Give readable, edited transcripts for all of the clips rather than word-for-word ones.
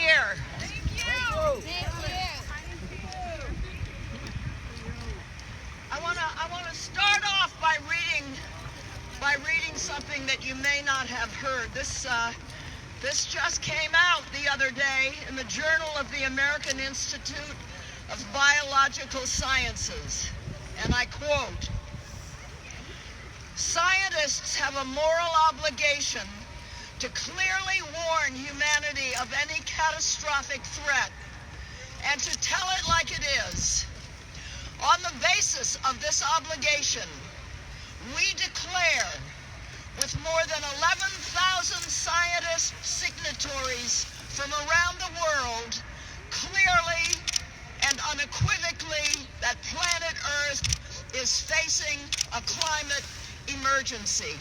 here. I want to start off by reading something that you may not have heard. This just came out the other day in the Journal of the American Institute of Biological Sciences, and I quote, "Scientists have a moral obligation to clearly warn humanity of any catastrophic threat and to tell it like it is. On the basis of this obligation, we declare, with more than 11,000 scientist signatories from around the world, clearly and unequivocally that planet Earth is facing a climate emergency."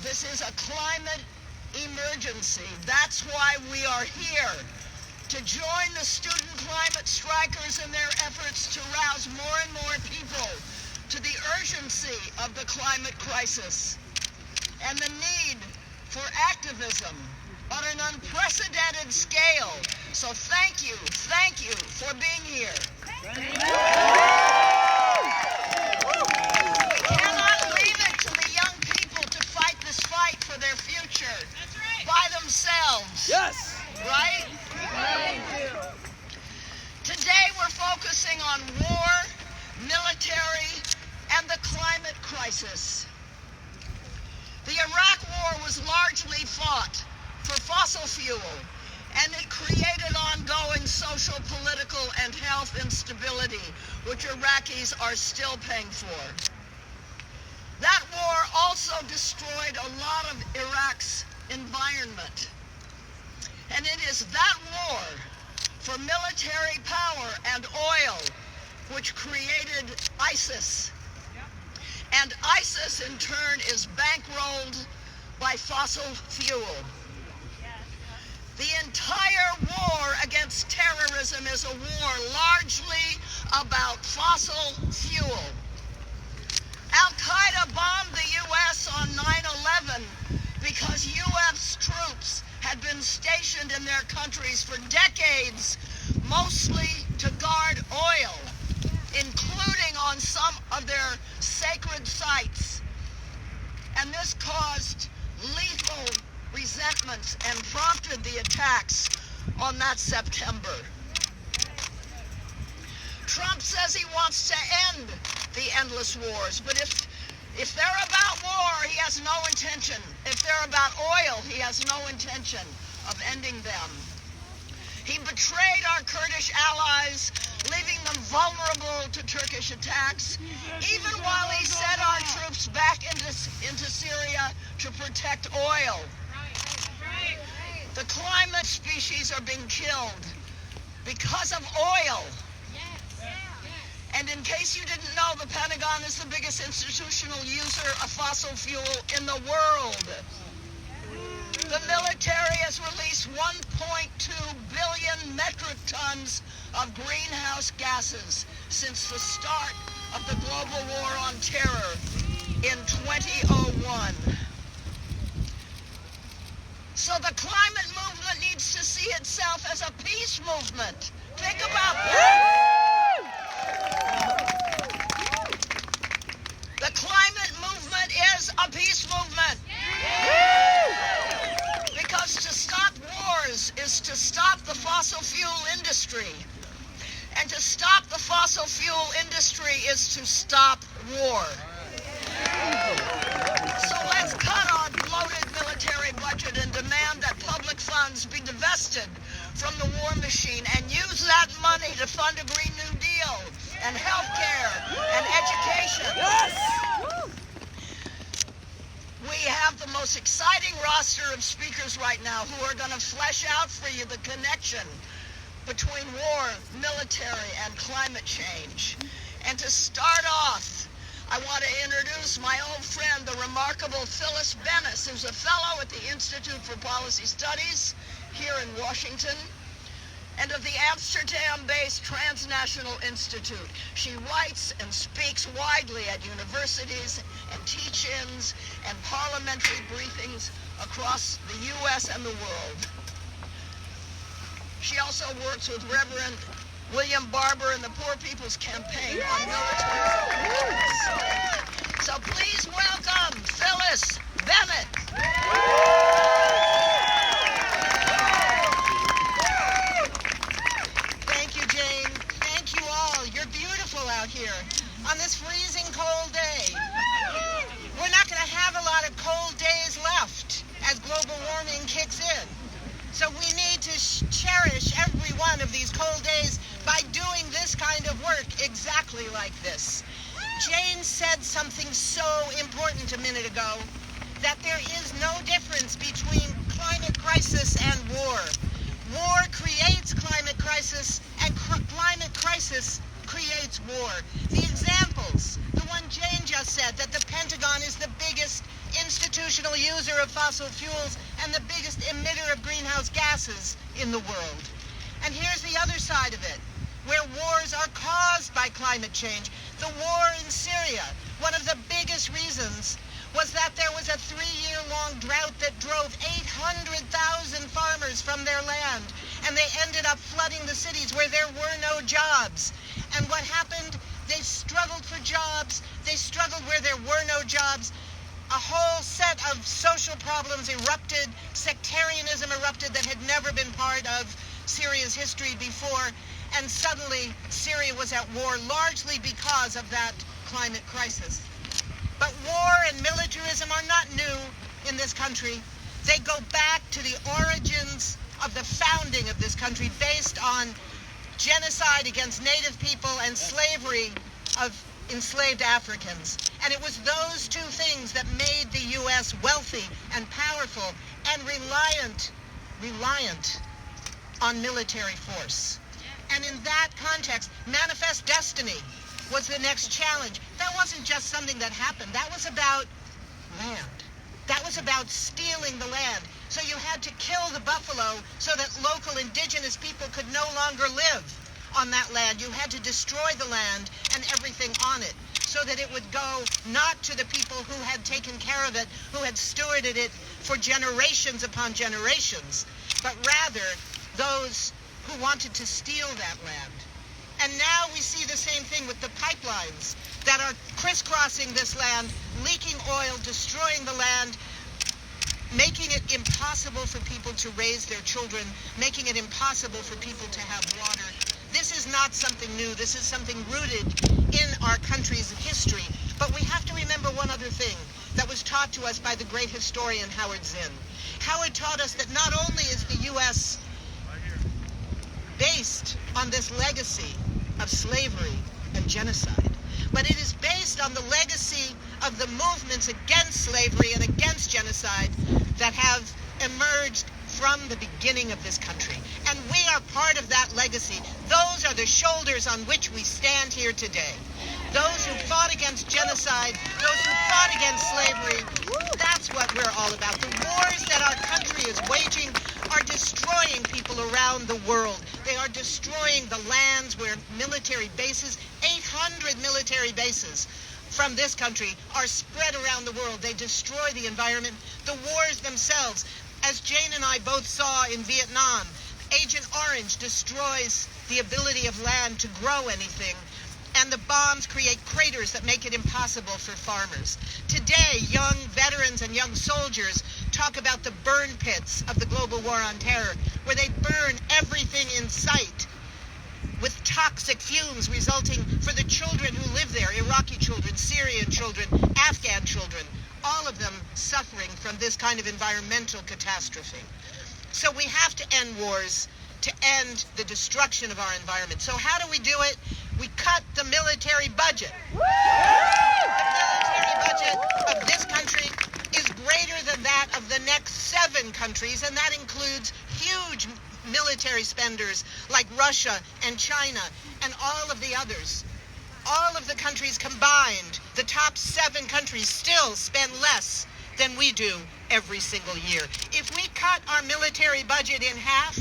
This is a climate emergency. That's why we are here, to join the student climate strikers in their efforts to rouse more and more people to the urgency of the climate crisis and the need for activism on an unprecedented scale. So thank you for being here. We cannot leave it to the young people to fight this fight for their future by themselves. Yes. Right? Today we're focusing on war, military, and the climate crisis. The Iraq War was largely fought for fossil fuel, and it created ongoing social, political, and health instability, which Iraqis are still paying for. That war also destroyed a lot of Iraq's environment. And it is that war for military power and oil which created ISIS. And ISIS, in turn, is bankrolled by fossil fuel. The entire war against terrorism is a war largely about fossil fuel. Al-Qaeda bombed the U.S. on 9/11 because U.S. troops had been stationed in their countries for decades, mostly to guard oil, including on some of their sacred sites. And this caused lethal resentments and prompted the attacks on that September. Trump says he wants to end the endless wars, but if they're about war, he has no intention. If they're about oil, he has no intention of ending them. He betrayed our Kurdish allies, leaving them vulnerable to Turkish attacks, even while he sent our troops back into Syria to protect oil. The climate species are being killed because of oil. And in case you didn't know, the Pentagon is the biggest institutional user of fossil fuel in the world. The military has released 1.2 billion metric tons of greenhouse gases since the start of the global war on terror in 2001. So the climate movement needs to see itself as a peace movement. Think about that. The climate movement is a peace movement. Because to stop wars is to stop the fossil fuel industry. And to stop the fossil fuel industry is to stop war. So let's cut our bloated military budget and demand that public funds be divested from the war machine and use that money to fund a Green New Deal and health care and education. Yes! We have the most exciting roster of speakers right now who are going to flesh out for you the connection between war, military, and climate change. And to start off, I want to introduce my old friend, the remarkable Phyllis Bennis, who's a fellow at the Institute for Policy Studies here in Washington, and of the Amsterdam-based Transnational Institute. She writes and speaks widely at universities and teach-ins and parliamentary briefings across the U.S. and the world. also works with Reverend William Barber and the Poor People's Campaign on military weapons. So please welcome Phyllis Bennett. Thank you, Jane. Thank you all. You're beautiful out here on this freezing cold day. We're not going to have a lot of cold days left as global warming kicks in. So we need to cherish every one of these cold days by doing this kind of work exactly like this. Jane said something so important a minute ago, that there is no difference between climate crisis and war. War creates climate crisis, and climate crisis creates war. The examples, the one Jane just said, that the Pentagon is the biggest institutional user of fossil fuels and the biggest emitter of greenhouse gases in the world. And here's the other side of it, where wars are caused by climate change. The war in Syria, one of the biggest reasons was that there was a 3-year-long drought that drove 800,000 farmers from their land, and they ended up flooding the cities where there were no jobs. And what happened? They struggled for jobs. They struggled where there were no jobs. A whole set of social problems erupted. Sectarianism erupted that had never been part of Syria's history before. And suddenly, Syria was at war largely because of that climate crisis. But war and militarism are not new in this country. They go back to the origins of the founding of this country, based on genocide against native people and slavery of enslaved Africans. And it was those two things that made the U.S. wealthy and powerful and reliant on military force. And in that context, Manifest Destiny was the next challenge. That wasn't just something that happened. That was about land. That was about stealing the land. So you had to kill the buffalo so that local indigenous people could no longer live on that land. You had to destroy the land and everything on it so that it would go not to the people who had taken care of it, who had stewarded it for generations upon generations, but rather those who wanted to steal that land. And now we see the same thing with the pipelines that are crisscrossing this land, leaking oil, destroying the land, making it impossible for people to raise their children, making it impossible for people to have water. This is not something new. This is something rooted in our country's history. But we have to remember one other thing that was taught to us by the great historian Howard Zinn. Howard taught us that not only is the U.S. based on this legacy of slavery and genocide, but it is based on the legacy of the movements against slavery and against genocide that have emerged from the beginning of this country. And we are part of that legacy. Those are the shoulders on which we stand here today. Those who fought against genocide, those who fought against slavery, that's what we're all about. The wars that our country is waging are destroying people around the world. They are destroying the lands where military bases, 800 military bases from this country, are spread around the world. They destroy the environment. The wars themselves, as Jane and I both saw in Vietnam, Agent Orange destroys the ability of land to grow anything, and the bombs create craters that make it impossible for farmers. Today, young veterans and young soldiers talk about the burn pits of the global war on terror, where they burn everything in sight with toxic fumes resulting for the children who live there, Iraqi children, Syrian children, Afghan children, all of them suffering from this kind of environmental catastrophe. So we have to end wars to end the destruction of our environment. So how do we do it? We cut the military budget. The military budget of this country is greater than that of the next 7 countries, and that includes huge military spenders like Russia and China and all of the others. All of the countries combined, the top 7 countries still spend less than we do every single year. If we cut our military budget in half,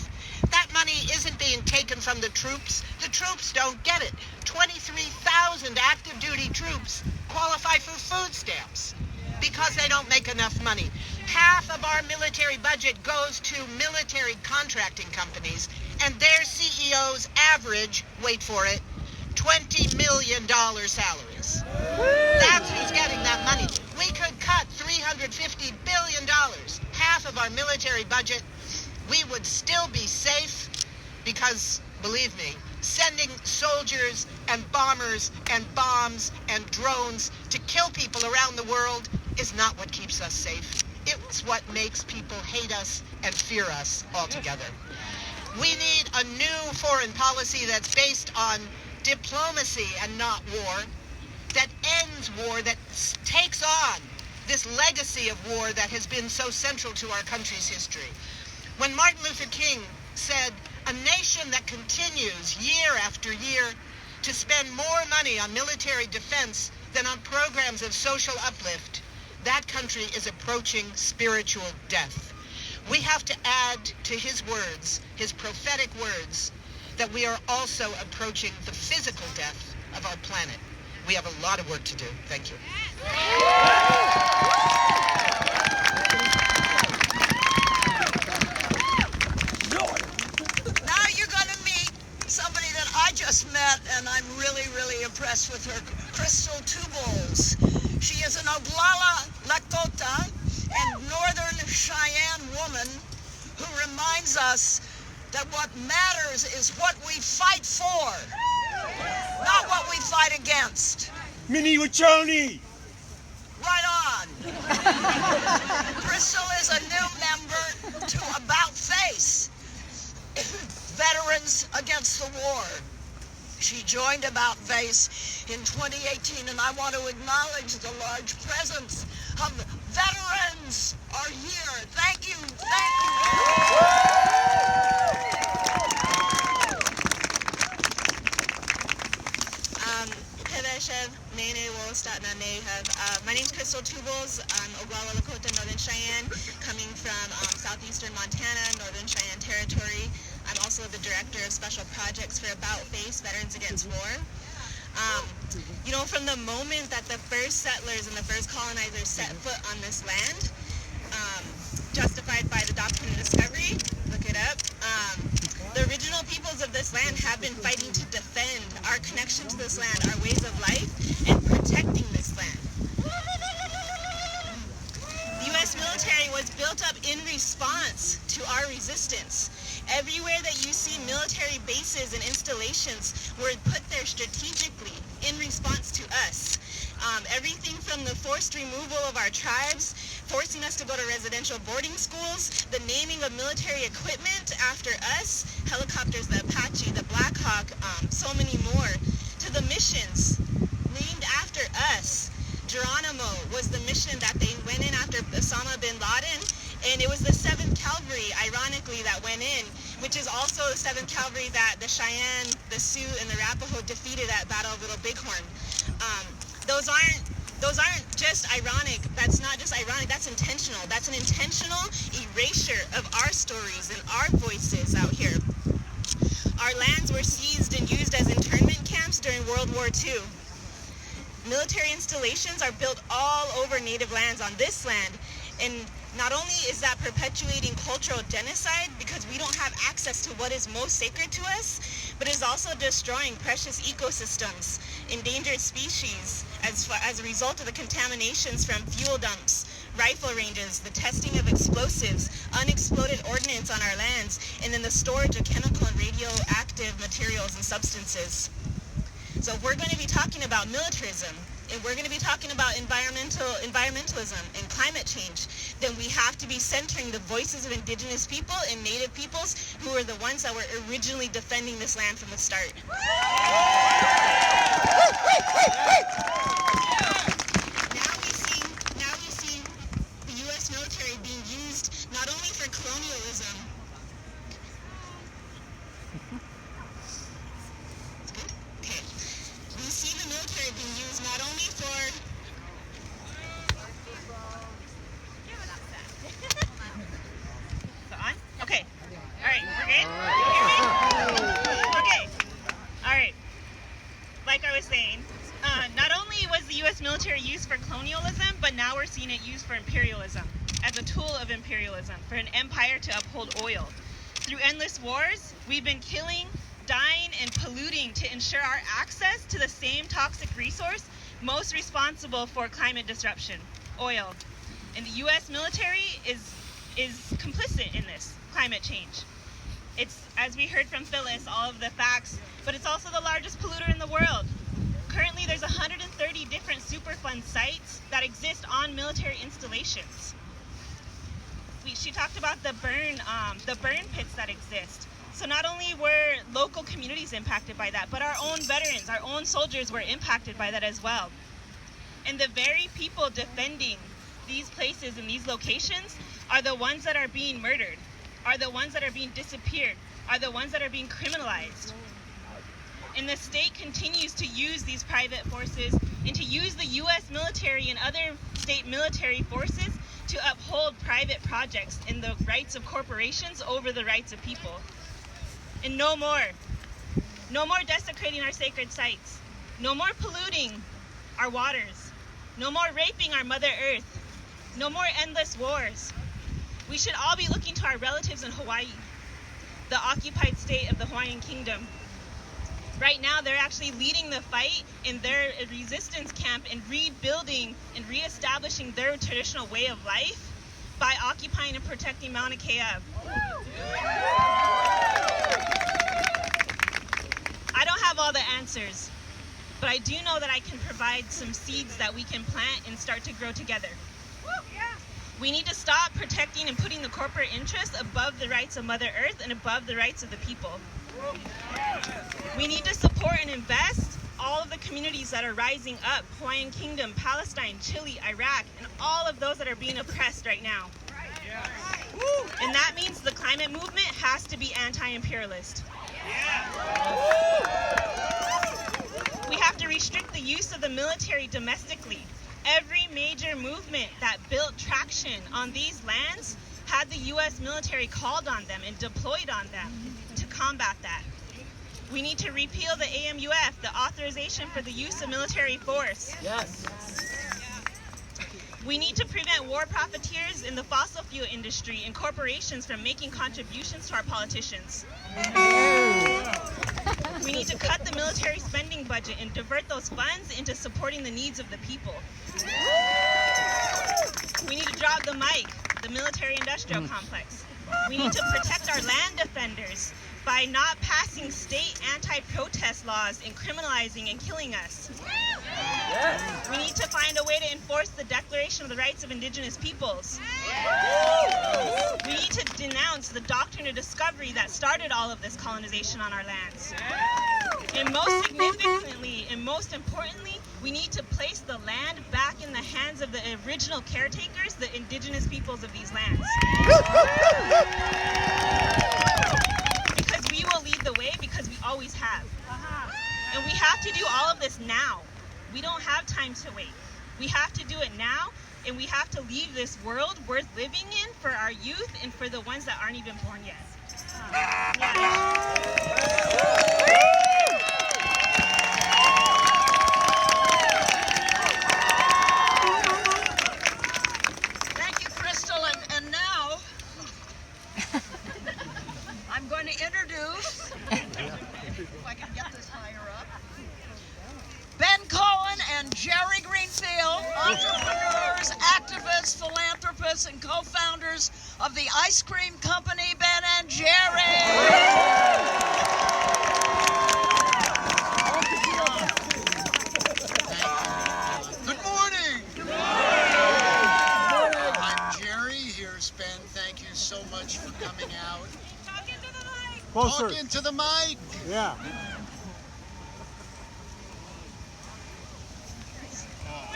that money isn't being taken from the troops. The troops don't get it. 23,000 active duty troops qualify for food stamps because they don't make enough money. Half of our military budget goes to military contracting companies, and their CEOs average, wait for it, $20 million salaries. That's who's getting that money. We could cut $350 billion, half of our military budget. We would still be safe because, believe me, sending soldiers and bombers and bombs and drones to kill people around the world is not what keeps us safe. It's what makes people hate us and fear us altogether. We need a new foreign policy that's based on diplomacy and not war, that ends war, that takes on this legacy of war that has been so central to our country's history. When Martin Luther King said, "A nation that continues year after year to spend more money on military defense than on programs of social uplift, that country is approaching spiritual death." We have to add to his words, his prophetic words, that we are also approaching the physical death of our planet. We have a lot of work to do. Thank you. Now you're going to meet somebody that I just met, and I'm really, really impressed with her, Crystal Tubols. She is an Oglala Lakota and Northern Cheyenne woman who reminds us that what matters is what we fight for, not what we fight against. Mini Wachoni! Right on. Crystal is a new member to About Face, Veterans Against the War. She joined About Face in 2018, and I want to acknowledge the large presence of veterans are here. Thank you. Thank you. My name's Crystal Tubols. I'm Oglala Lakota, Northern Cheyenne, coming from southeastern Montana, Northern Cheyenne Territory. I'm also the director of special projects for About Face, Veterans Against War. From the moment that the first settlers and the first colonizers set foot on this land, justified by the Doctrine of Discovery, look it up, the original peoples of this land have been fighting to defend our connection to this land, our ways of life, and protecting this land. The U.S. military was built up in response to our resistance. Everywhere that you see military bases and installations were put there strategically in response to us. Everything from the forced removal of our tribes, forcing us to go to residential boarding schools, the naming of military equipment after us, helicopters, the Apache, the Black Hawk, so many more, to the missions named after us. Geronimo was the mission that they went in after Osama bin Laden, and it was the 7th Cavalry, ironically, that went in, which is also the 7th Cavalry that the Cheyenne, the Sioux, and the Arapaho defeated at Battle of Little Bighorn. Those aren't just ironic. That's not just ironic. That's intentional. That's an intentional erasure of our stories and our voices out here. Our lands were seized and used as internment camps during World War II. Military installations are built all over native lands on this land, and not only is that perpetuating cultural genocide because we don't have access to what is most sacred to us, but is also destroying precious ecosystems, endangered species, as a result of the contaminations from fuel dumps, rifle ranges, the testing of explosives, unexploded ordnance on our lands, and then the storage of chemical and radioactive materials and substances. So if we're going to be talking about militarism, and we're going to be talking about environmentalism and climate change, then we have to be centering the voices of indigenous people and native peoples who are the ones that were originally defending this land from the start. Now we see the U.S. military being used not only for colonialism. Okay. We see the military being used not only for okay. All right, we're good? You hear me? Okay. All right. Like I was saying, not only was the U.S. military used for colonialism, but now we're seeing it used for imperialism. as a tool of imperialism for an empire to uphold oil. Through endless wars, we've been killing, dying, and polluting to ensure our access to the same toxic resource most responsible for climate disruption, oil. And the U.S. military is complicit in this climate change. It's, as we heard from Phyllis, all of the facts, but it's also the largest polluter in the world. Currently, there's 130 different Superfund sites that exist on military installations. She talked about the burn pits that exist. So not only were local communities impacted by that, but our own veterans, our own soldiers were impacted by that as well. And the very people defending these places and these locations are the ones that are being murdered, are the ones that are being disappeared, are the ones that are being criminalized. And the state continues to use these private forces and to use the U.S. military and other state military forces to uphold private projects and the rights of corporations over the rights of people. And no more desecrating our sacred sites. No more polluting our waters. No more raping our Mother Earth. No more endless wars. We should all be looking to our relatives in Hawaii, the occupied state of the Hawaiian Kingdom. Right now, they're actually leading the fight in their resistance camp and rebuilding and reestablishing their traditional way of life by occupying and protecting Mauna Kea. I don't have all the answers, but I do know that I can provide some seeds that we can plant and start to grow together. We need to stop protecting and putting the corporate interests above the rights of Mother Earth and above the rights of the people. We need to support and invest all of the communities that are rising up, Hawaiian Kingdom, Palestine, Chile, Iraq, and all of those that are being oppressed right now. And that means the climate movement has to be anti-imperialist. We have to restrict the use of the military domestically. Every major movement that built traction on these lands had the U.S. military called on them and deployed on them to combat that. We need to repeal the AMUF, the authorization for the use of military force. Yes. We need to prevent war profiteers in the fossil fuel industry and corporations from making contributions to our politicians. We need to cut the military spending budget and divert those funds into supporting the needs of the people. We need to drop the mic, the military-industrial complex. We need to protect our land defenders by not passing state anti-protest laws and criminalizing and killing us. We need to find a way to enforce the Declaration of the Rights of Indigenous Peoples. We need to denounce the doctrine of discovery that started all of this colonization on our lands. And most significantly and most importantly, we need to place the land back in the hands of the original caretakers, the indigenous peoples of these lands. Because we will lead the way, because we always have. And we have to do all of this now. We don't have time to wait. We have to do it now, and we have to leave this world worth living in for our youth and for the ones that aren't even born yet. Thank you, Crystal. And now, I'm going to introduce, if I can get this higher up, Ben Cohen and Jerry Greenfield, entrepreneurs, activists, philanthropists, and co-founders of the ice cream company Ben and Jerry. Good morning. I'm Jerry. Here's Ben. Thank you so much for coming out. Closer. Talk into the mic. Yeah.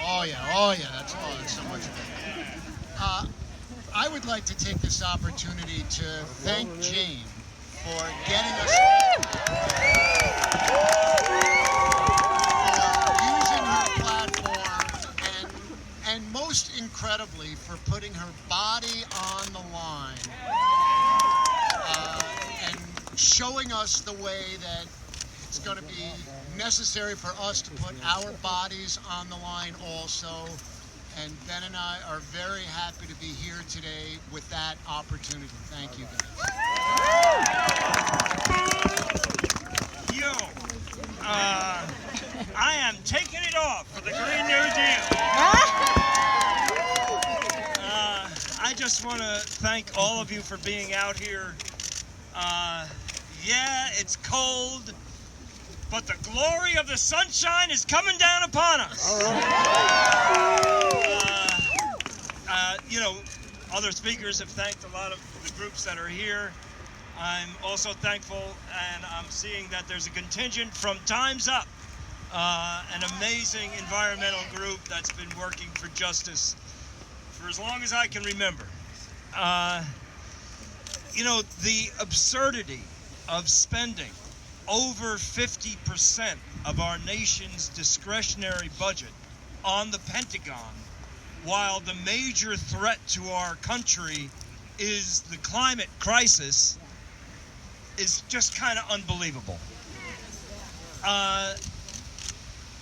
Oh yeah, that's so much better. I would like to take this opportunity to thank Jane for getting us for using her platform and most incredibly for putting her body on the line and showing us the way that it's going to be necessary for us to put our bodies on the line also And Ben and I are very happy to be here today with that opportunity. Thank you, guys. Yo, I am taking it off for the Green New Deal. I just want to thank all of you for being out here. Yeah, it's cold, but the glory of the sunshine is coming down upon us. You know, other speakers have thanked a lot of the groups that are here. I'm also thankful, and I'm seeing that there's a contingent from Time's Up, an amazing environmental group that's been working for justice for as long as I can remember. You know, the absurdity of spending over 50% of our nation's discretionary budget on the Pentagon, while the major threat to our country is the climate crisis, is just kind of unbelievable.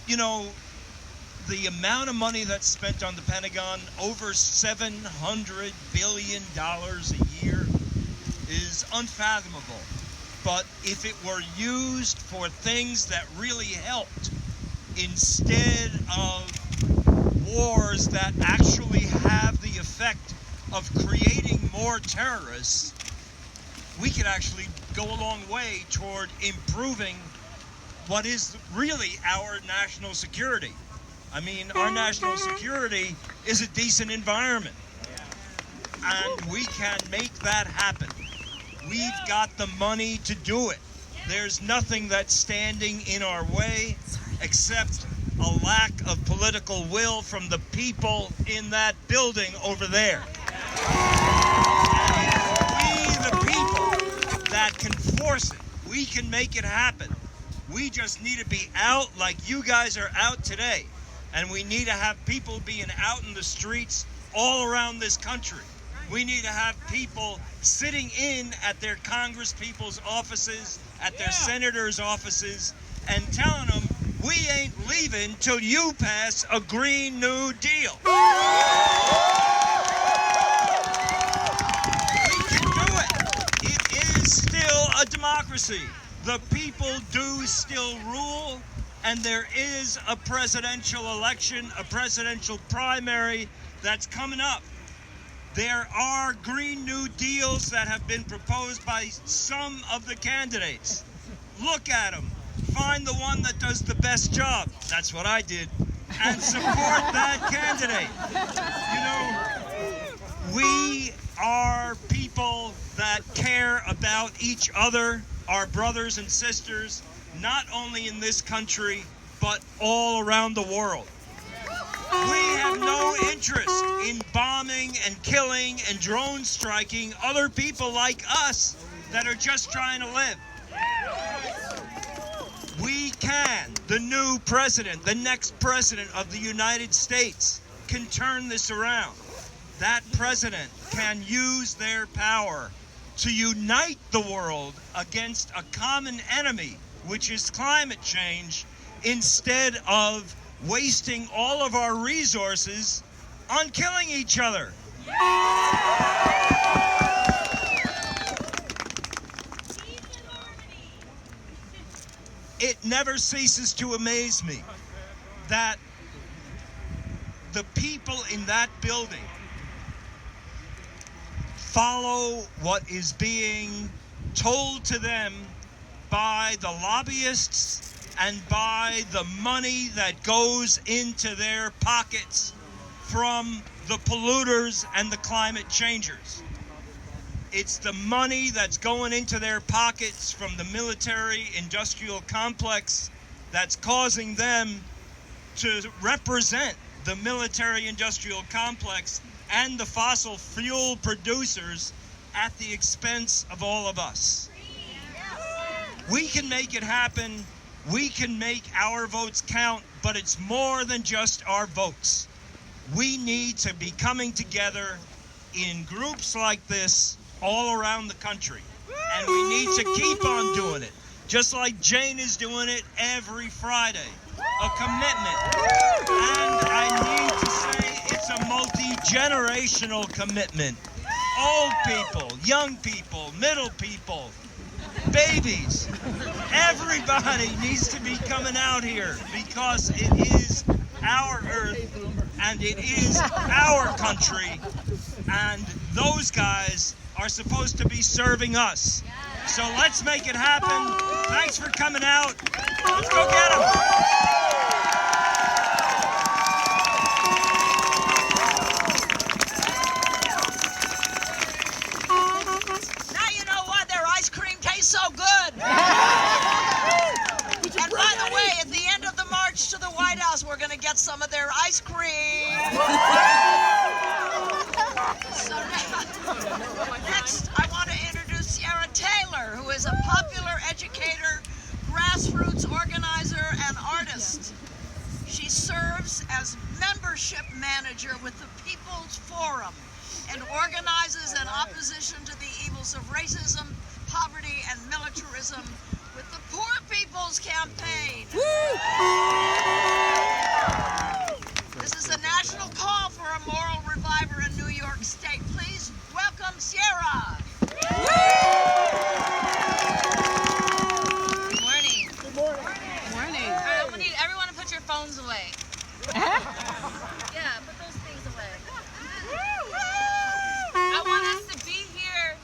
You know, the amount of money that's spent on the Pentagon, over $700 billion a year, is unfathomable. But if it were used for things that really helped, instead of wars that actually have the effect of creating more terrorists, we could actually go a long way toward improving what is really our national security. I mean, our national security is a decent environment, and we can make that happen. We've got the money to do it. There's nothing that's standing in our way except a lack of political will from the people in that building over there. And we, the people, that can force it. We can make it happen. We just need to be out like you guys are out today. And we need to have people being out in the streets all around this country. We need to have people sitting in at their Congress people's offices, at their senators' offices, and telling them, we ain't leaving till you pass a Green New Deal. We can do it. It is still a democracy. The people do still rule, and there is a presidential election, a presidential primary that's coming up. There are Green New Deals that have been proposed by some of the candidates. Look at them. Find the one that does the best job. That's what I did. And support that candidate. You know, we are people that care about each other, our brothers and sisters, not only in this country, but all around the world. We have no interest in bombing and killing and drone striking other people like us that are just trying to live. We can, the new president, the next president of the United States, can turn this around. That president can use their power to unite the world against a common enemy, which is climate change, instead of wasting all of our resources on killing each other. It never ceases to amaze me that the people in that building follow what is being told to them by the lobbyists and by the money that goes into their pockets from the polluters and the climate changers. It's the money that's going into their pockets from the military-industrial complex that's causing them to represent the military-industrial complex and the fossil fuel producers at the expense of all of us. We can make it happen. We can make our votes count, but it's more than just our votes. We need to be coming together in groups like this all around the country. And we need to keep on doing it, just like Jane is doing it every Friday. A commitment. And I need to say it's It's a multi-generational commitment. Old people, young people, middle people, babies. Everybody needs to be coming out here because it is our earth and it is our country, and those guys are supposed to be serving us. So let's make it happen. Thanks for coming out. Let's go get them. Now you know why their ice cream tastes so good. And by the way, at the end of the march to the White House, we're going to get some of their ice cream. So next, I want to introduce Sierra Taylor, who is a popular educator, grassroots organizer, and artist. She serves as membership manager with the People's Forum and organizes in opposition to the evils of racism, poverty, and militarism with the Poor People's Campaign. This is a national call for a moral reviver in New York State. Please welcome Sierra. Good morning. Good morning. Morning. All right, I'm gonna need everyone to put your phones away. Yeah, put those things away. I want us to be here.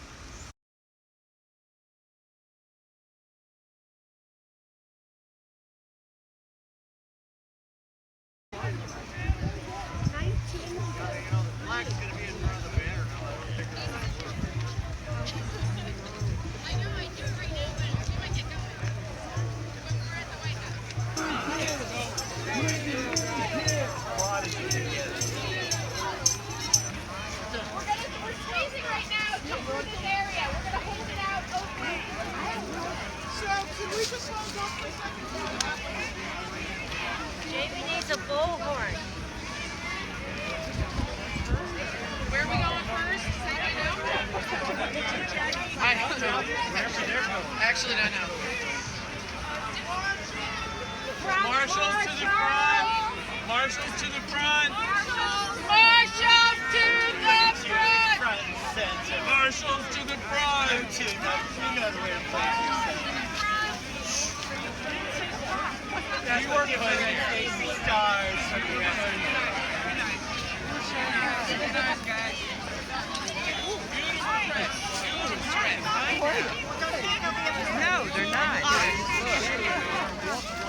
Jamie needs a bullhorn. Where are we going first? I don't know. Actually, I know. Marshals to the front. Marshals to the front. Marshals to the front. Marshals to the front. You work for the stars. No, they're not.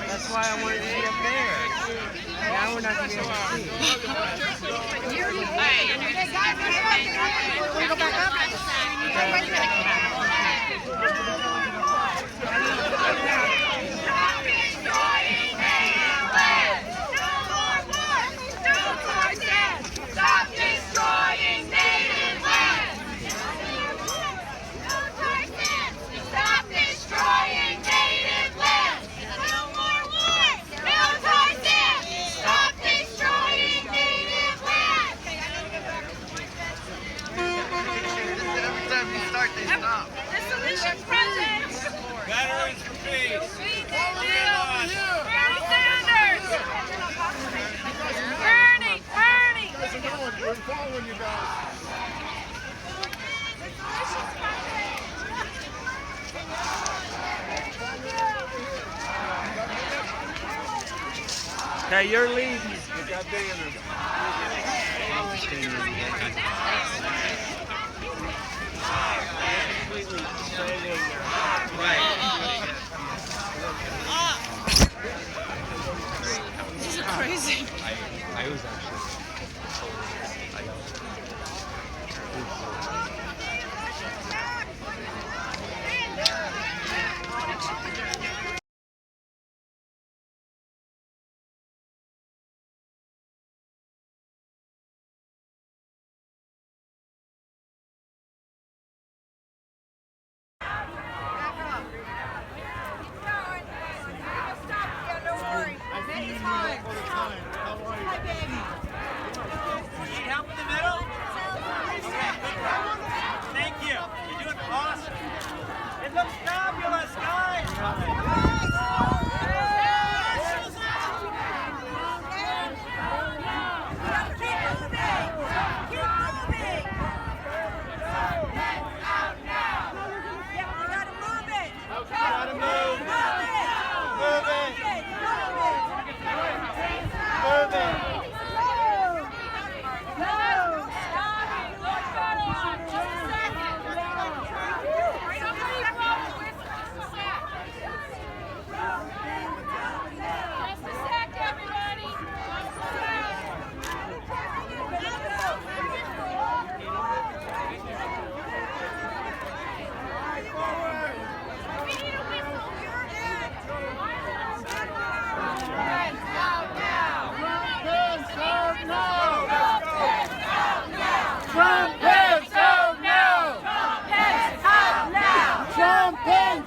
That's why I wanted to be up there. Now we're not going to be able to see. Want to go back Stop destroying native land! Stop destroying native land! No more war! No Tarzan! Stop destroying native land! Every time you start, they stop. The Solutions Project! Veterans for Peace! Bernie Sanders! Bernie! Bernie! We're following you guys. Okay, you're leading. You got banners. This is crazy. I was actually. Help in the middle? Thank you. You're doing awesome. It looks fabulous, guys.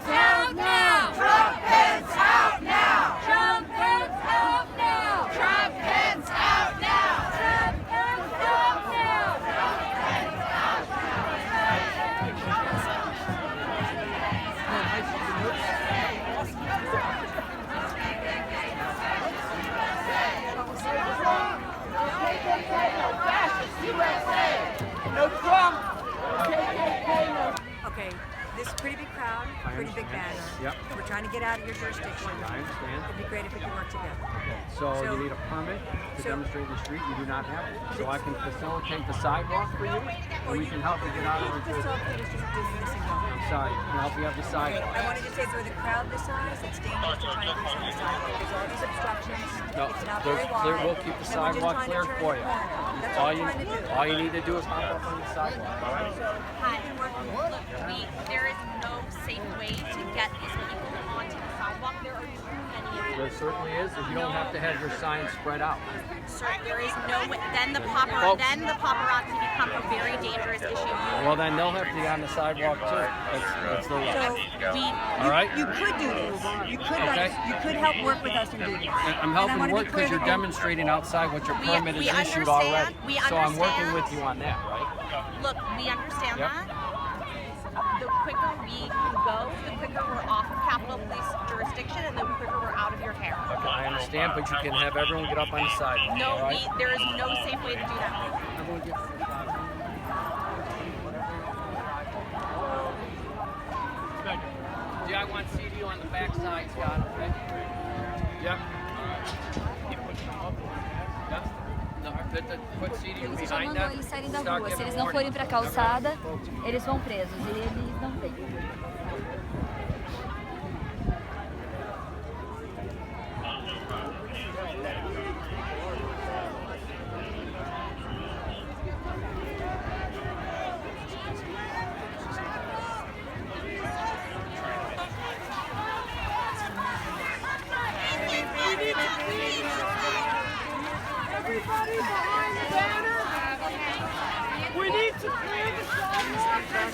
Pence out now! Trump Pence out now! Trump Pence out now! Trump Pence out now! Trump Pence out now! Okay, this is a pretty big crowd, pretty big banner. Yep. We're trying to get out of your jurisdiction. I understand. It'd be great if we could work together. So So- you need a permit to so- demonstrate in the street. You do not have it. So I can facilitate the sidewalk for you, and we can help you get out of You the just told me to just do this and go. side. We can help you have the Okay, sidewalk. I wanted to say with a crowd this size, it's dangerous to try and do some sidewalk. There's all these obstructions. No, It's not there's very wide. clear. We'll keep the and we're just sidewalk trying to clear turn for the you. corner. That's All all you, we're trying to do. all you need to do is hop up on the sidewalk. All right? Hi. Look, there is no safe way to get these people onto the sidewalk. There are too many of them. There certainly is, and you don't have to have your signs spread out. Sir, there is no way. Then the paparazzi become a very dangerous issue. Well, then they'll have to be on the sidewalk too. That's the law. So We All right? you could do this. You could Okay. you could help work with us and do this. I'm And I helping wanna work be clear because you're that- demonstrating outside what your We- permit we is issued understand. already. We So I'm working understand. with you on that, right? look. We understand Yep. that. The quicker we can go, the quicker we're off of Capitol Police jurisdiction, and the quicker we're out of your hair. I understand, but you can have everyone get up on the sidewalk. No, all right? there is no safe way to do that. Everyone gets to the sidewalk. Yeah, I want to see you on the back side, Scott. Okay? Yep. No, put CDU Eles só behind mandam that. eles saírem da Start rua. Se giving eles não forem warning. pra calçada, eles vão presos. E eles não vêm. Everybody behind the banner. We need to clear the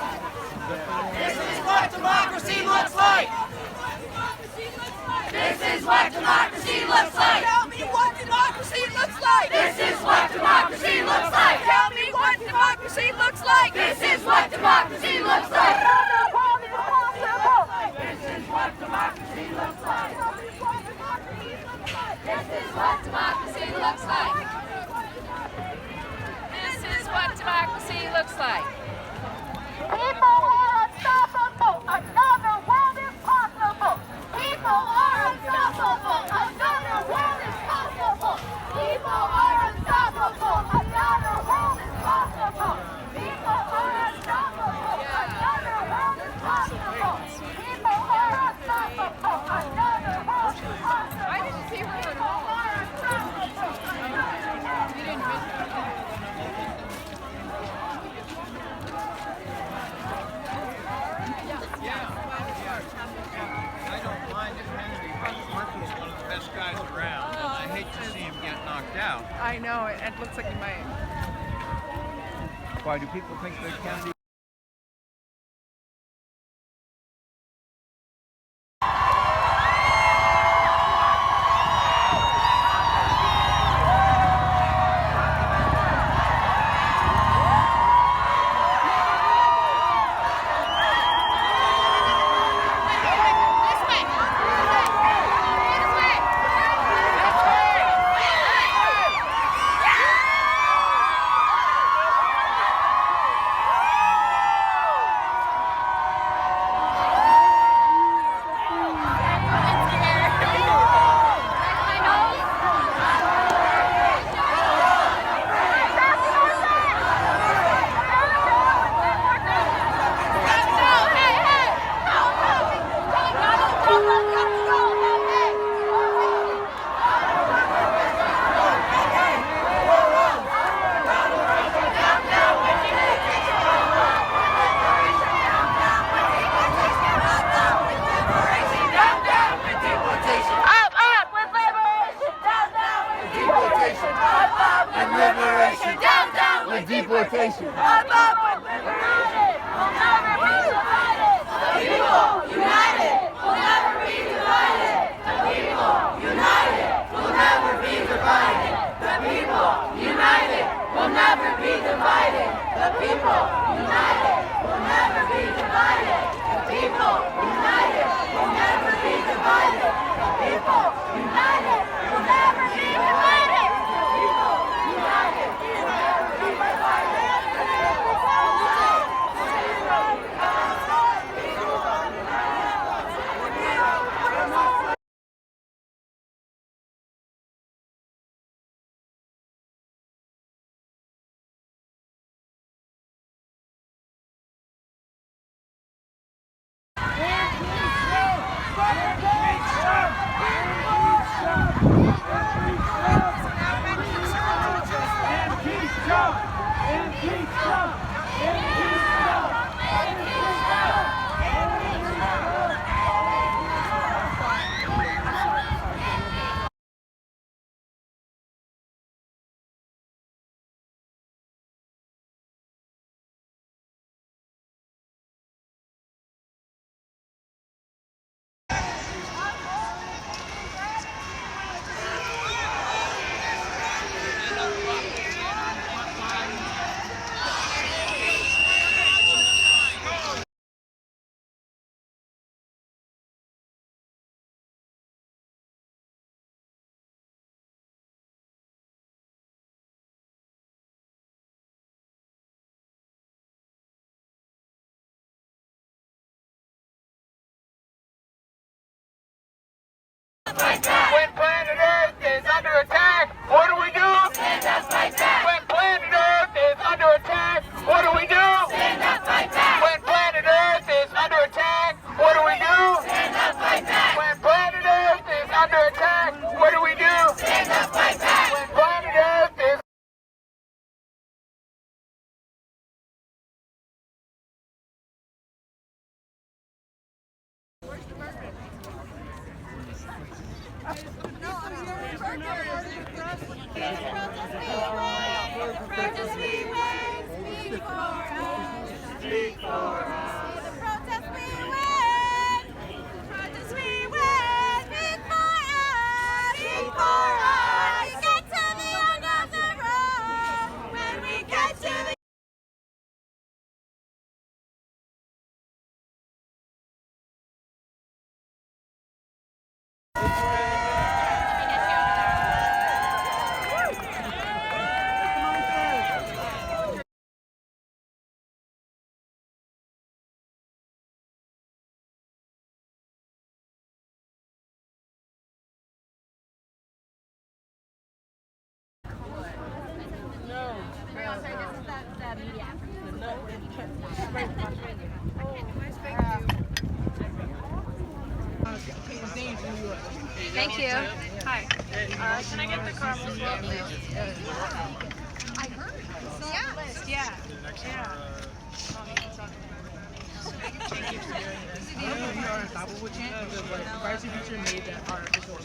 This is what democracy looks like! This is what democracy looks like! Tell me what democracy looks like! This is what democracy looks like! Tell me what democracy looks like! This is what democracy looks like! This is what democracy looks like! This is what democracy looks like! This is what democracy looks like! People are unstoppable! Another world is possible! People are unstoppable! Another world is possible! People are unstoppable! Another world is possible! People are unstoppable! Another world is possible! People are unstoppable! Another world is possible! I didn't see her at all. People are unstoppable! You didn't miss her. I don't mind if Henry, but Murphy's one of the best guys around, and I hate to see him get knocked out. I know, it looks like he might. Why do people think that Kennedy? with deportation. Up with united. We'll never be divided. The people united. We'll never be divided. The people united. We'll never be divided. The people united. We'll never be divided. The people united. We'll never be divided. The people united. We'll never be divided. The people united. We'll never be divided. The people united. We'll never be divided. When planet Earth is under attack, what do we do? Stand up, fight back. When planet Earth is under attack, what do we do? Stand up, fight back. When planet Earth is under attack, what do we do? Stand up, fight back. When planet Earth is under attack, what do we do? Stand up, fight back. When planet Earth is Protest we win, speak for us. Speak for us. The protest we win. Protest we win. Speak for us. Speak for us. We get to the end of the road. When we get to the Thank you. Hi. Can I get the caramel as well, please? I heard. Yeah. Double with you, but the price feature made that artificial.